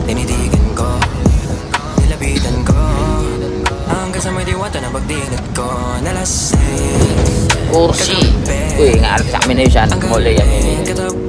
Tinitigan ko, nilapitan ko, hanggang sa may diwata na pagdilat ko. Nalasing Kursi. Uy, ngarap sa amin na yun siya. Muli yan. katabi